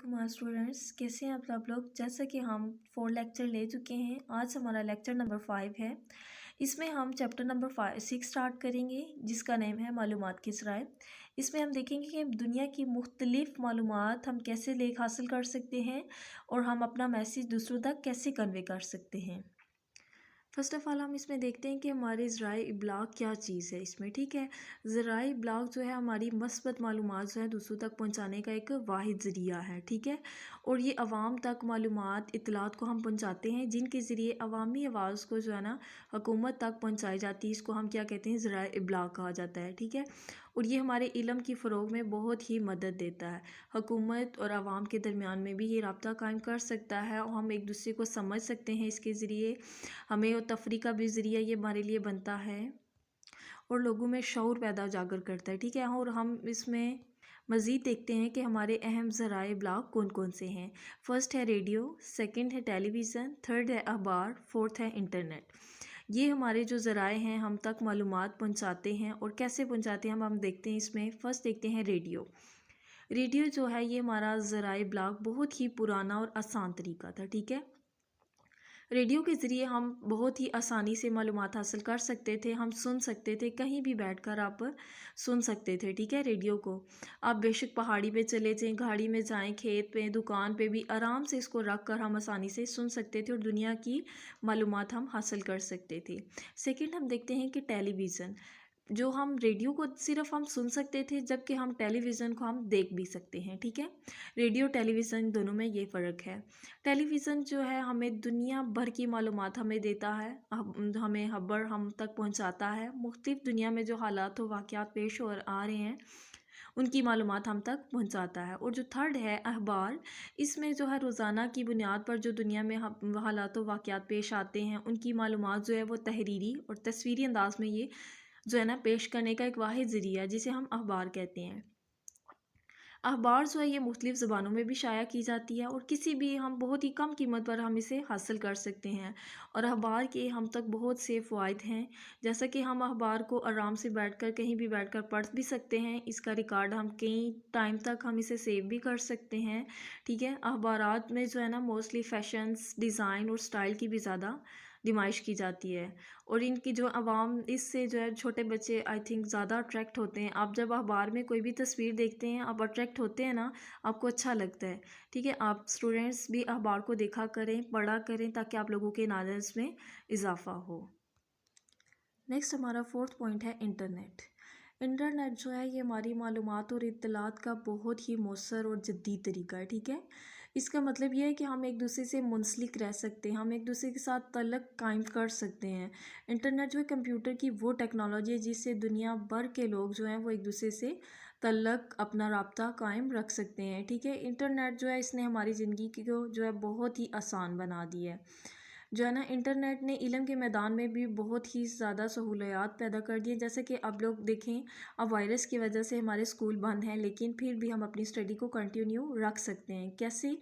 वालेकुम स्टूडेंट्स, कैसे हैं आप लोग। जैसा कि हम 4 लेक्चर ले चुके हैं, आज हमारा लेक्चर नंबर 5 है। इसमें हम चैप्टर नंबर 6 स्टार्ट करेंगे, जिसका नेम है मालूमात के ज़राए। इसमें हम देखेंगे कि दुनिया की मुख्तलिफ मालूमात हम कैसे हासिल कर सकते हैं और हम अपना मैसेज दूसरों तक कैसे कन्वे कर सकते हैं। फ़र्स्ट ऑफ़ ऑल हम इसमें देखते हैं कि हमारे ज़राए इब्लाग क्या चीज़ है इसमें। ठीक है, ज़राए इब्लाग जो है हमारी मस्बत मालूमात जो है दूसरों तक पहुंचाने का एक वाहिद ज़रिया है। ठीक है, और ये अवाम तक मालूमात इतलात को हम पहुंचाते हैं, जिनके ज़रिए अवामी आवाज़ को जो है ना हुकूमत तक पहुंचाई जाती है। इसको हम क्या कहते हैं, ज़राए इब्लाग कहा जाता है। ठीक है, और ये हमारे इल्म की फ़रोग में बहुत ही मदद देता है। हुकूमत और आवाम के दरमियान में भी ये राब्ता कायम कर सकता है और हम एक दूसरे को समझ सकते हैं इसके ज़रिए। हमें और तफरी का भी ज़रिया ये हमारे लिए बनता है और लोगों में शऊर पैदा उजागर करता है। ठीक है, और हम इसमें मज़ीद देखते हैं कि हमारे अहम ज़राए इब्लाग कौन कौन से हैं। फ़र्स्ट है रेडियो, सेकंड है टेलीविज़न, थर्ड है अखबार, फोर्थ है इंटरनेट। ये हमारे जो ज़राए हैं हम तक मालूमात पहुंचाते हैं। और कैसे पहुंचाते हैं हम देखते हैं इसमें। फ़र्स्ट देखते हैं रेडियो। रेडियो जो है ये हमारा ज़राए इब्लाग बहुत ही पुराना और आसान तरीका था। ठीक है, रेडियो के ज़रिए हम बहुत ही आसानी से मालूमात हासिल कर सकते थे। हम सुन सकते थे, कहीं भी बैठकर आप सुन सकते थे। ठीक है, रेडियो को आप बेशक पहाड़ी पे चले जाएं, गाड़ी में जाएं, खेत पे, दुकान पे भी आराम से इसको रख कर हम आसानी से सुन सकते थे और दुनिया की मालूमात हम हासिल कर सकते थे। सेकंड हम देखते हैं कि टेलीविज़न, जो हम रेडियो को सिर्फ हम सुन सकते थे, जबकि हम टेलीविज़न को हम देख भी सकते हैं। ठीक है, रेडियो टेलीविज़न दोनों में ये फ़र्क है। टेलीविज़न जो है हमें दुनिया भर की मालूमात हमें देता है, हमें खबर हम तक पहुंचाता है। मुख्तलिफ दुनिया में जो हालात व वाक़यात पेश हो आ रहे हैं उनकी मालूमात हम तक पहुंचाता है। और जो थर्ड है अखबार, इसमें जो है रोज़ाना की बुनियाद पर जो दुनिया में हालात व वाक़यात पेश आते हैं उनकी मालूमात जो है वो तहरीरी और तस्वीरी अंदाज में ये जो है ना पेश करने का एक वाहिद ज़रिया है, जिसे हम अखबार कहते हैं। अखबार जो है ये मुख्तलिफ़ ज़बानों में भी शाया की जाती है और किसी भी हम बहुत ही कम कीमत पर हम इसे हासिल कर सकते हैं। और अखबार के हम तक बहुत से फ़वाइद हैं, जैसा कि हम अखबार को आराम से बैठकर कहीं भी बैठकर पढ़ भी सकते हैं। इसका रिकॉर्ड हम कई टाइम तक हम इसे सेव भी कर सकते हैं। ठीक है, अखबारात में जो है ना मोस्टली फ़ैशंस, डिज़ाइन और स्टाइल की भी ज़्यादा नुमाइश की जाती है। और इनकी जो आवाम इससे जो है छोटे बच्चे आई थिंक ज़्यादा अट्रैक्ट होते हैं। आप जब अखबार में कोई भी तस्वीर देखते हैं आप अट्रैक्ट होते हैं ना, आपको अच्छा लगता है। ठीक है, आप स्टूडेंट्स भी अखबार को देखा करें, पढ़ा करें, ताकि आप लोगों के नॉलेज में इजाफ़ा हो। नेक्स्ट हमारा फोर्थ पॉइंट है इंटरनेट। इंटरनेट जो है ये हमारी मालूमात और इत्तलात का बहुत ही मौसर और जदीद तरीका है। ठीक है, इसका मतलब ये है कि हम एक दूसरे से मुंसलिक रह सकते हैं, हम एक दूसरे के साथ तल्लक कायम कर सकते हैं। इंटरनेट जो है कंप्यूटर की वो टेक्नोलॉजी है जिससे दुनिया भर के लोग जो हैं वो एक दूसरे से तल्लक अपना राब्ता कायम रख सकते हैं। ठीक है, इंटरनेट जो है इसने हमारी ज़िंदगी को जो है बहुत ही आसान बना दी है। जो है ना इंटरनेट ने इल्म के मैदान में भी बहुत ही ज़्यादा सहूलियात पैदा कर दी है। जैसे कि अब लोग देखें, अब वायरस की वजह से हमारे स्कूल बंद हैं, लेकिन फिर भी हम अपनी स्टडी को कंटिन्यू रख सकते हैं। कैसे?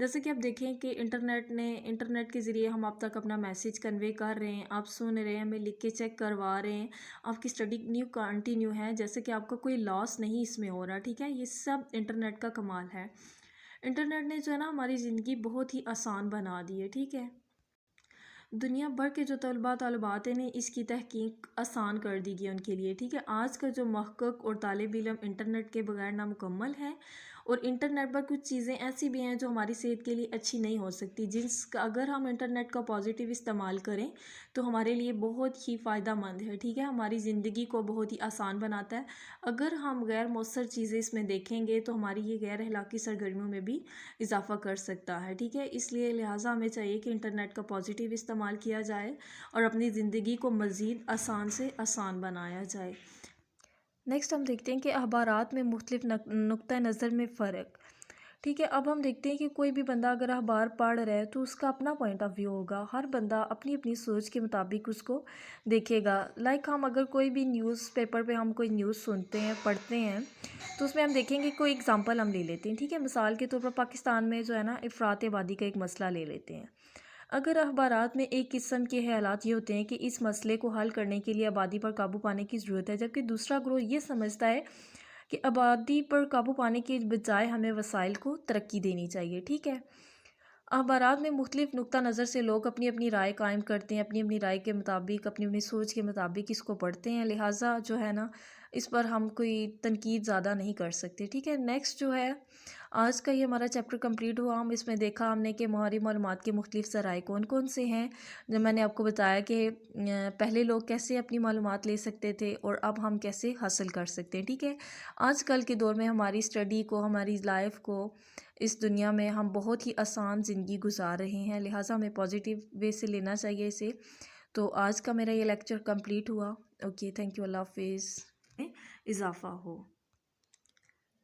जैसे कि अब देखें कि इंटरनेट के ज़रिए हम आप तक अपना मैसेज कन्वे कर रहे हैं, आप सुन रहे हैं, हमें लिख के चेक करवा रहे हैं, आपकी स्टडी न्यू कंटिन्यू है, जैसे कि आपका कोई लॉस नहीं इसमें हो रहा। ठीक है, ये सब इंटरनेट का कमाल है। इंटरनेट ने जो है ना हमारी ज़िंदगी बहुत ही आसान बना दी है। ठीक है, दुनिया भर के जो तलबात ने इसकी तहकीक आसान कर दी गई उनके लिए। ठीक है, आज का जो महक़क़ और तालिब इल्म इंटरनेट के बगैर नामुकम्मल है। और इंटरनेट पर कुछ चीज़ें ऐसी भी हैं जो हमारी सेहत के लिए अच्छी नहीं हो सकती, जिसका अगर हम इंटरनेट का पॉजिटिव इस्तेमाल करें तो हमारे लिए बहुत ही फ़ायदा मंद है। ठीक है, हमारी ज़िंदगी को बहुत ही आसान बनाता है। अगर हम गैर मौसर चीज़ें इसमें देखेंगे तो हमारी ये गैर अखलाकी सरगर्मियों में भी इजाफ़ा कर सकता है। ठीक है, इसलिए लिहाजा हमें चाहिए कि इंटरनेट का पॉजिटिव इस्तेमाल किया जाए और अपनी ज़िंदगी को मज़ीद आसान से आसान बनाया जाए। नेक्स्ट हम देखते हैं कि अखबारात में मुख्तलिफ नुक्ता नज़र में फ़र्क। ठीक है, अब हम देखते हैं कि कोई भी बंदा अगर अखबार पढ़ रहा है तो उसका अपना पॉइंट ऑफ व्यू होगा। हर बंदा अपनी अपनी सोच के मुताबिक उसको देखेगा। लाइक हम अगर कोई भी न्यूज़पेपर पे हम कोई न्यूज़ सुनते हैं, पढ़ते हैं, तो उसमें हम देखेंगे कोई एग्ज़ाम्पल हम ले लेते हैं। ठीक है, मिसाल के तौर पर पाकिस्तान में जो है ना अफरात आबादी का एक मसला ले लेते हैं। अगर अखबारात में एक किस्म के ख़यालात ये होते हैं कि इस मसले को हल करने के लिए आबादी पर काबू पाने की ज़रूरत है, जबकि दूसरा ग्रोह ये समझता है کہ آبادی پر قابو پانے کے بجائے ہمیں وسائل کو ترقی دینی چاہیے، ٹھیک ہے۔ اخبارات میں مختلف نقطہ نظر سے لوگ اپنی اپنی رائے قائم کرتے ہیں، اپنی اپنی رائے کے مطابق، اپنی اپنی سوچ کے مطابق اس کو پڑھتے ہیں، لہٰذا جو ہے نا اس پر ہم کوئی تنقید زیادہ نہیں کر سکتے، ٹھیک ہے۔ نیکسٹ جو ہے آج کا یہ ہمارا چیپٹر کمپلیٹ ہوا۔ ہم اس میں دیکھا ہم نے کہ مہاری معلومات کے مختلف ذرائع کون کون سے ہیں، جو میں نے آپ کو بتایا کہ پہلے لوگ کیسے اپنی معلومات لے سکتے تھے اور اب ہم کیسے حاصل کر سکتے ہیں، ٹھیک ہے۔ آج کل کے دور میں ہماری اسٹڈی کو، ہماری لائف کو، اس دنیا میں ہم بہت ہی آسان زندگی گزار رہے ہیں، لہٰذا ہمیں پازیٹیو وے سے لینا چاہیے اسے۔ تو آج کا میرا یہ لیکچر کمپلیٹ ہوا۔ اوکے، تھینک یو، اللہ حافظ۔ اضافہ ہو۔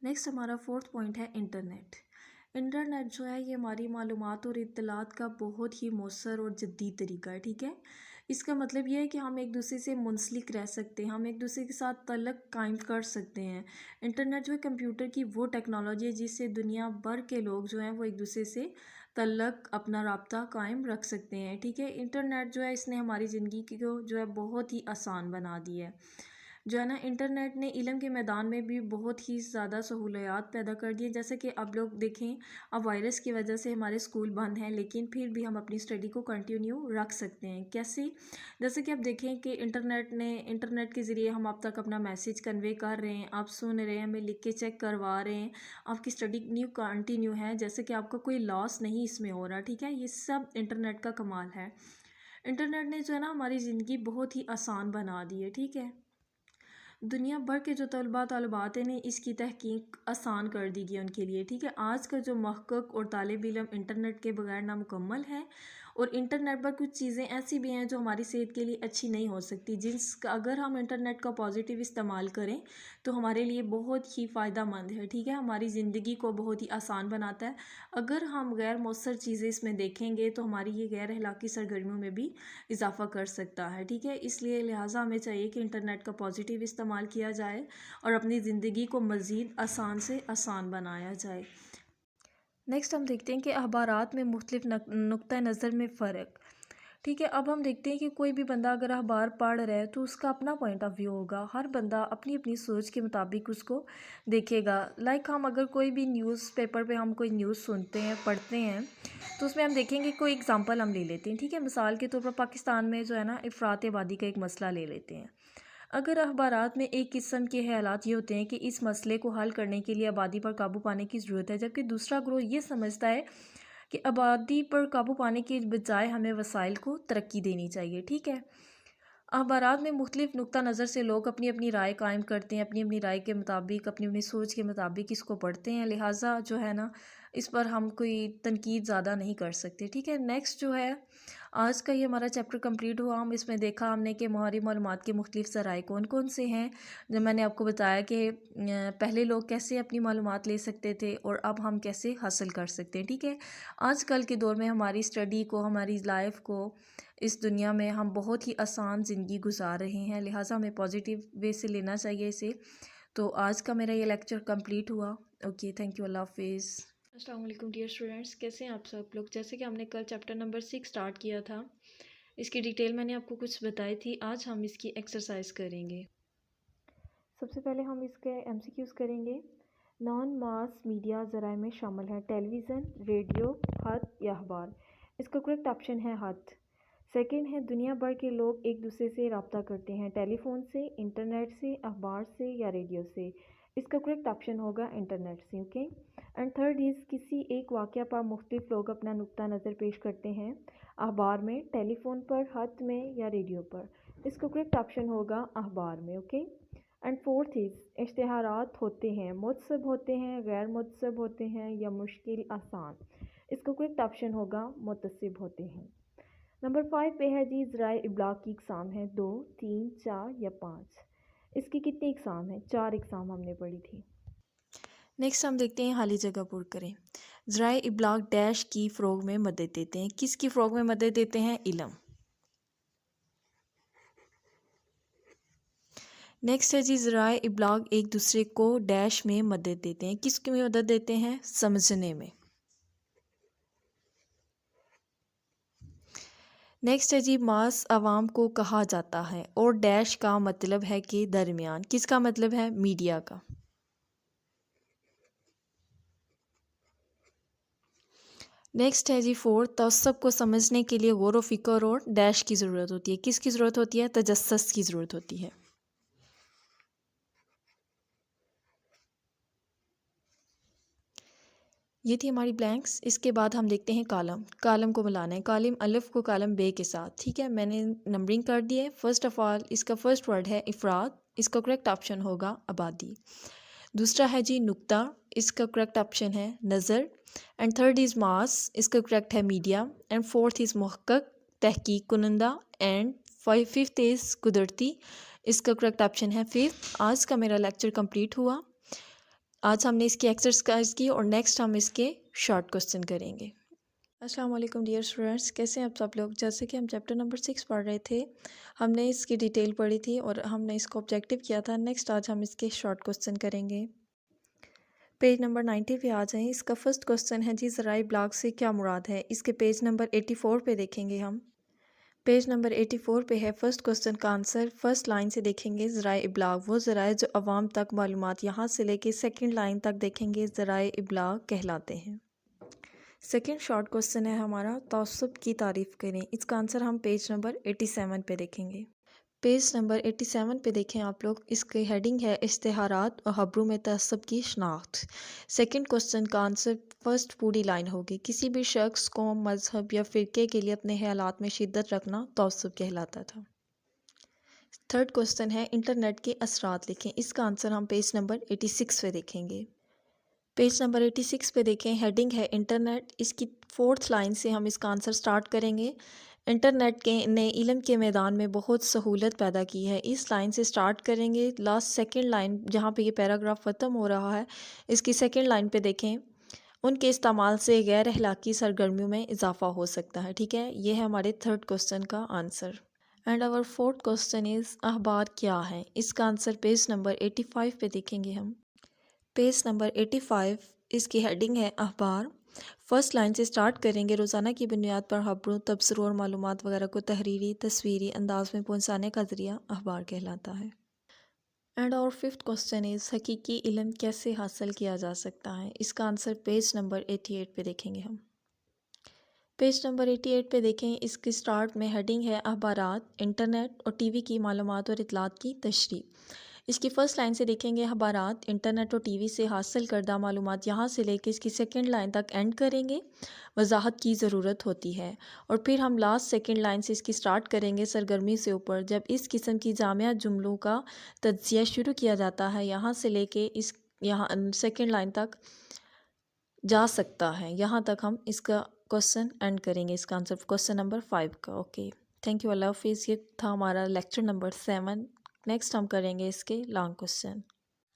نیکسٹ ہمارا فورتھ پوائنٹ ہے انٹرنیٹ۔ انٹرنیٹ جو ہے یہ ہماری معلومات اور اطلاعات کا بہت ہی مؤثر اور جدید طریقہ ہے، ٹھیک ہے۔ اس کا مطلب یہ ہے کہ ہم ایک دوسرے سے منسلک رہ سکتے ہیں، ہم ایک دوسرے کے ساتھ تعلق قائم کر سکتے ہیں۔ انٹرنیٹ جو ہے کمپیوٹر کی وہ ٹیکنالوجی ہے جس سے دنیا بھر کے لوگ جو ہیں وہ ایک دوسرے سے تعلق، اپنا رابطہ قائم رکھ سکتے ہیں، ٹھیک ہے۔ انٹرنیٹ جو ہے اس نے ہماری زندگی کو جو ہے بہت ہی آسان بنا دی ہے، جو ہے نا۔ انٹرنیٹ نے علم کے میدان میں بھی بہت ہی زیادہ سہولیات پیدا کر دی ہیں، جیسے کہ اب لوگ دیکھیں، اب وائرس کی وجہ سے ہمارے اسکول بند ہیں، لیکن پھر بھی ہم اپنی اسٹڈی کو کنٹینیو رکھ سکتے ہیں۔ کیسے؟ جیسے کہ اب دیکھیں کہ انٹرنیٹ کے ذریعے ہم اب تک اپنا میسیج کنوے کر رہے ہیں، آپ سن رہے ہیں، ہمیں لکھ کے چیک کروا رہے ہیں، آپ کی اسٹڈی کنٹینیو ہے، جیسے کہ آپ کا کوئی لاس نہیں اس میں ہو رہا، ٹھیک ہے۔ یہ سب انٹرنیٹ کا کمال ہے۔ انٹرنیٹ نے جو ہے نا ہماری زندگی بہت ہی آسان بنا دی ہے، ٹھیک ہے۔ دنیا بھر کے جو طالبات ہیں اس کی تحقیق آسان کر دی گئی ان کے لیے، ٹھیک ہے۔ آج کا جو محقق اور طالب علم انٹرنیٹ کے بغیر نامکمل ہے، اور انٹرنیٹ پر کچھ چیزیں ایسی بھی ہیں جو ہماری صحت کے لیے اچھی نہیں ہو سکتی، جس کا اگر ہم انٹرنیٹ کا پازیٹیو استعمال کریں تو ہمارے لیے بہت ہی فائدہ مند ہے، ٹھیک ہے۔ ہماری زندگی کو بہت ہی آسان بناتا ہے۔ اگر ہم غیر مؤثر چیزیں اس میں دیکھیں گے تو ہماری یہ غیر اخلاقی سرگرمیوں میں بھی اضافہ کر سکتا ہے، ٹھیک ہے۔ اس لیے لہٰذا ہمیں چاہیے کہ انٹرنیٹ کا پازیٹیو استعمال کیا جائے اور اپنی زندگی کو مزید آسان سے آسان بنایا جائے۔ نیکسٹ ہم دیکھتے ہیں کہ اخبارات میں مختلف نقطہ نظر میں فرق، ٹھیک ہے۔ اب ہم دیکھتے ہیں کہ کوئی بھی بندہ اگر اخبار پڑھ رہا ہے تو اس کا اپنا پوائنٹ آف ویو ہوگا، ہر بندہ اپنی اپنی سوچ کے مطابق اس کو دیکھے گا۔ لائک ہم اگر کوئی بھی نیوز پیپر پہ ہم کوئی نیوز سنتے ہیں، پڑھتے ہیں، تو اس میں ہم دیکھیں گے کوئی اگزامپل ہم لے لیتے ہیں، ٹھیک ہے۔ مثال کے طور پر پاکستان میں جو ہے نا افراط آبادی کا ایک مسئلہ لے لیتے ہیں۔ اگر اخبارات میں ایک قسم کے خیالات یہ ہوتے ہیں کہ اس مسئلے کو حل کرنے کے لیے آبادی پر قابو پانے کی ضرورت ہے، جبکہ دوسرا گروہ یہ سمجھتا ہے کہ آبادی پر قابو پانے کے بجائے ہمیں وسائل کو ترقی دینی چاہیے، ٹھیک ہے۔ اخبارات میں مختلف نقطہ نظر سے لوگ اپنی اپنی رائے قائم کرتے ہیں، اپنی اپنی رائے کے مطابق، اپنی اپنی سوچ کے مطابق اس کو پڑھتے ہیں، لہٰذا جو ہے نا اس پر ہم کوئی تنقید زیادہ نہیں کر سکتے، ٹھیک ہے۔ نیکسٹ جو ہے آج کا یہ ہمارا چیپٹر کمپلیٹ ہوا۔ ہم اس میں دیکھا ہم نے کہ مہاری معلومات کے مختلف ذرائع کون کون سے ہیں، جو میں نے آپ کو بتایا کہ پہلے لوگ کیسے اپنی معلومات لے سکتے تھے اور اب ہم کیسے حاصل کر سکتے ہیں، ٹھیک ہے۔ آج کل کے دور میں ہماری اسٹڈی کو، ہماری لائف کو، اس دنیا میں ہم بہت ہی آسان زندگی گزار رہے ہیں، لہٰذا ہمیں پازیٹیو وے سے لینا چاہیے اسے۔ تو آج کا میرا یہ لیکچر کمپلیٹ ہوا۔ اوکے، تھینک یو، اللہ حافظ۔ السلام علیکم ڈیئر اسٹوڈنٹس، کیسے ہیں آپ سب لوگ؟ جیسے کہ ہم نے کل چیپٹر نمبر 6 سٹارٹ کیا تھا، اس کی ڈیٹیل میں نے آپ کو کچھ بتائی تھی، آج ہم اس کی ایکسرسائز کریں گے۔ سب سے پہلے ہم اس کے ایم سی کیوز کریں گے۔ نان ماس میڈیا ذرائع میں شامل ہیں ٹیلی ویژن، ریڈیو، خط یا اخبار۔ اس کا کریکٹ آپشن ہے خط۔ سیکنڈ ہے دنیا بھر کے لوگ ایک دوسرے سے رابطہ کرتے ہیں ٹیلی فون سے، انٹرنیٹ سے، اخبار سے یا ریڈیو سے۔ اس کا کریکٹ آپشن ہوگا انٹرنیٹ سے، اوکے۔ اینڈ تھرڈ از کسی ایک واقعہ پر مختلف لوگ اپنا نقطہ نظر پیش کرتے ہیں، اخبار میں، ٹیلی فون پر، خط میں یا ریڈیو پر۔ اس کا کریکٹ آپشن ہوگا اخبار میں، اوکے۔ اینڈ فورتھ از اشتہارات ہوتے ہیں، متصب ہوتے ہیں، غیر متصب ہوتے ہیں یا مشکل آسان۔ اس کا کریکٹ آپشن ہوگا متصب ہوتے ہیں۔ نمبر 5 پہ ہے جی ذرائع ابلاغ کی اقسام ہیں 2، 3، 4 یا 5۔ اس کی کتنی اقسام ہیں؟ 4 اقسام ہم نے پڑھی تھی۔ نیکسٹ ہم دیکھتے ہیں خالی جگہ پر کریں۔ ذرائع ابلاغ ڈیش کی فروغ میں مدد دیتے ہیں، کس کی فروغ میں مدد دیتے ہیں؟ علم۔ نیکسٹ ہے جی ذرائع ابلاغ ایک دوسرے کو ڈیش میں مدد دیتے ہیں، کس کی مدد دیتے ہیں؟ سمجھنے میں۔ نیکسٹ ہے جی ماس عوام کو کہا جاتا ہے اور ڈیش کا مطلب ہے کہ درمیان، کس کا مطلب ہے؟ میڈیا کا۔ नेक्स्ट है जी 4, तअस्सुब को समझने के लिए गौर व फिक्र और डैश की ज़रूरत होती है। किसकी ज़रूरत होती है? तजस्सुस की ज़रूरत होती है। ये थी हमारी ब्लैंक्स। इसके बाद हम देखते हैं कॉलम। कॉलम को मिलाना है, कॉलम अलिफ को कॉलम बे के साथ, ठीक है। मैंने नंबरिंग कर दी है। फर्स्ट ऑफ ऑल इसका फर्स्ट वर्ड है इफ़राद, इसका करेक्ट ऑप्शन होगा आबादी। दूसरा है जी नुक्ता, इसका करेक्ट ऑप्शन है नज़र। एंड थर्ड इज़ मास, इसका करेक्ट है मीडिया। एंड फोर्थ इज़ मुहक्कक, तहकीक कुनंदा। एंड फिफ्थ इज़ कुदरती, इसका करेक्ट ऑप्शन है फिफ्थ। आज का मेरा लेक्चर कंप्लीट हुआ। आज हमने इसकी एक्सरसाइज की और नेक्स्ट हम इसके शॉर्ट क्वेश्चन करेंगे। अस्सलाम वालेकुम डियर स्टूडेंट्स, कैसे हैं आप सब लोग। जैसे कि हम चैप्टर नंबर 6 पढ़ रहे थे, हमने इसकी डिटेल पढ़ी थी और हमने इसको ऑब्जेक्टिव किया था। नेक्स्ट आज हम इसके शॉर्ट क्वेश्चन करेंगे। पेज नंबर 90 पे आ जाएं। इसका फर्स्ट क्वेश्चन है जी ज़राए इब्लाग से क्या मुराद है। इसके पेज नंबर 84 पे देखेंगे हम। पेज नंबर 84 पे है फर्स्ट क्वेश्चन का आंसर। फर्स्ट लाइन से देखेंगे ज़राए इब्लाग वो ज़राए जो अवाम तक मालूमात, यहाँ से लेके सेकंड लाइन तक देखेंगे ज़राए इब्लाग कहलाते हैं। सेकंड शॉर्ट क्वेश्चन है हमारा तअस्सुब की तारीफ़ करें। इसका आंसर हम पेज नंबर 87 पे देखेंगे। पेज नंबर 87 पे देखें आप लोग। इसकी हेडिंग है इश्तिहारात और खबरों में तअस्सुब की शनाख्त। सेकंड क्वेश्चन का आंसर फर्स्ट पूरी लाइन होगी। किसी भी शख्स, कौम, मजहब या फ़िरके के लिए अपने ख्यालात में शिद्दत रखना तअस्सुब कहलाता था। थर्ड क्वेश्चन है इंटरनेट के असरात लिखें। इसका आंसर हम पेज नंबर 86 पे देखेंगे। पेज नंबर 86 पे देखें, हेडिंग है इंटरनेट। इसकी फोर्थ लाइन से हम इसका आंसर स्टार्ट करेंगे। इंटरनेट के ने इल्म के मैदान में बहुत सहूलत पैदा की है। इस लाइन से स्टार्ट करेंगे। लास्ट सेकंड लाइन जहाँ पे ये पैराग्राफ ख़त्म हो रहा है, इसकी सेकंड लाइन पे देखें, उनके इस्तेमाल से गैर अखलाकी सरगर्मियों में इजाफा हो सकता है, ठीक है। ये है हमारे थर्ड क्वेश्चन का answer. And our fourth question is अखबार क्या है। इसका आंसर पेज नंबर 85 पे देखेंगे हम। पेज नंबर 85, इसकी हेडिंग है अखबार। फर्स्ट लाइन से स्टार्ट करेंगे। रोज़ाना की बुनियाद पर खबरों, तबसरों और मालूमात वगैरह को तहरीरी तस्वीरी अंदाज में पहुंचाने का ज़रिया अखबार कहलाता है। एंड और फिफ्थ क्वेश्चन इज़ हकीकी इल्म कैसे हासिल किया जा सकता है। इसका आंसर पेज नंबर 88 पे देखेंगे हम। पेज नंबर 88 पे देखें, इसके स्टार्ट में हेडिंग है अखबारात, इंटरनेट और टीवी की मालूमात और इतलात की तशरीह। इसकी फ़र्स्ट लाइन से देखेंगे अखबारात, इंटरनेट और टीवी से हासिल करदा मालूमात, यहाँ से लेके इसकी सेकंड लाइन तक एंड करेंगे। वजाहत की ज़रूरत होती है। और फिर हम लास्ट सेकंड लाइन से इसकी स्टार्ट करेंगे सरगर्मी से ऊपर। जब इस किस्म की जामिया जुमलों का तज्जिया शुरू किया जाता है, यहाँ से लेके इस यहाँ सेकंड लाइन तक जा सकता है, यहाँ तक हम इसका क्वेश्चन एंड करेंगे। इसका आंसर क्वेश्चन नंबर 5 का। ओके, थैंक यू, अल्लाह हाफिज़। ये था हमारा लेक्चर नंबर 7। नेक्स्ट हम करेंगे इसके लॉन्ग क्वेश्चन।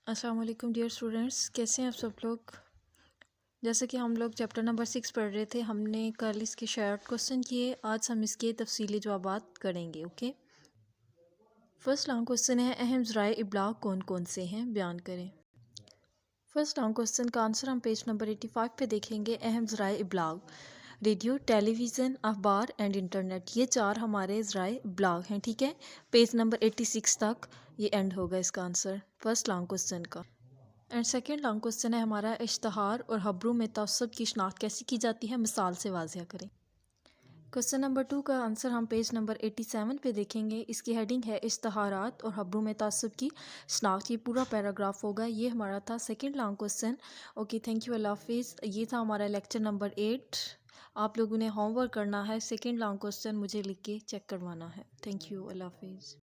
अस्सलाम वालेकुम डियर स्टूडेंट्स, कैसे हैं आप सब लोग। जैसे कि हम लोग चैप्टर नंबर 6 पढ़ रहे थे, हमने कल इसके शॉर्ट क्वेश्चन किए। आज हम इसके तफसीली जवाबात करेंगे। ओके, फर्स्ट लॉन्ग क्वेश्चन है अहम ज़राए इब्लाग कौन कौन से हैं, बयान करें। फर्स्ट लॉन्ग क्वेश्चन का आंसर हम पेज नंबर 85 पे देखेंगे। अहम ज़राए इब्लाग रेडियो, टेलीविज़न, अखबार एंड इंटरनेट, ये चार हमारे ज़राए इब्लाग हैं, ठीक है। पेज नंबर 86 तक ये एंड होगा इसका आंसर फर्स्ट लॉन्ग क्वेश्चन का। एंड सेकंड लॉन्ग क्वेश्चन है हमारा इश्तहार और खबरों में तअस्सुब की शनाख्त कैसे की जाती है, मिसाल से वाज़िया करें। क्वेश्चन नंबर 2 का आंसर हम पेज नंबर 87 पे देखेंगे। इसकी हेडिंग है इश्तहारात और खबरों में तअस्सुब की शनाख्त। ये पूरा पैराग्राफ होगा। ये हमारा था second long question. Okay, thank you, अल्लाह हाफिज़। ये था हमारा लेक्चर नंबर 8। आप लोगों ने होमवर्क करना है। सेकंड लॉन्ग क्वेश्चन मुझे लिख के चेक करवाना है। थैंक यू, अल्लाह हाफिज़।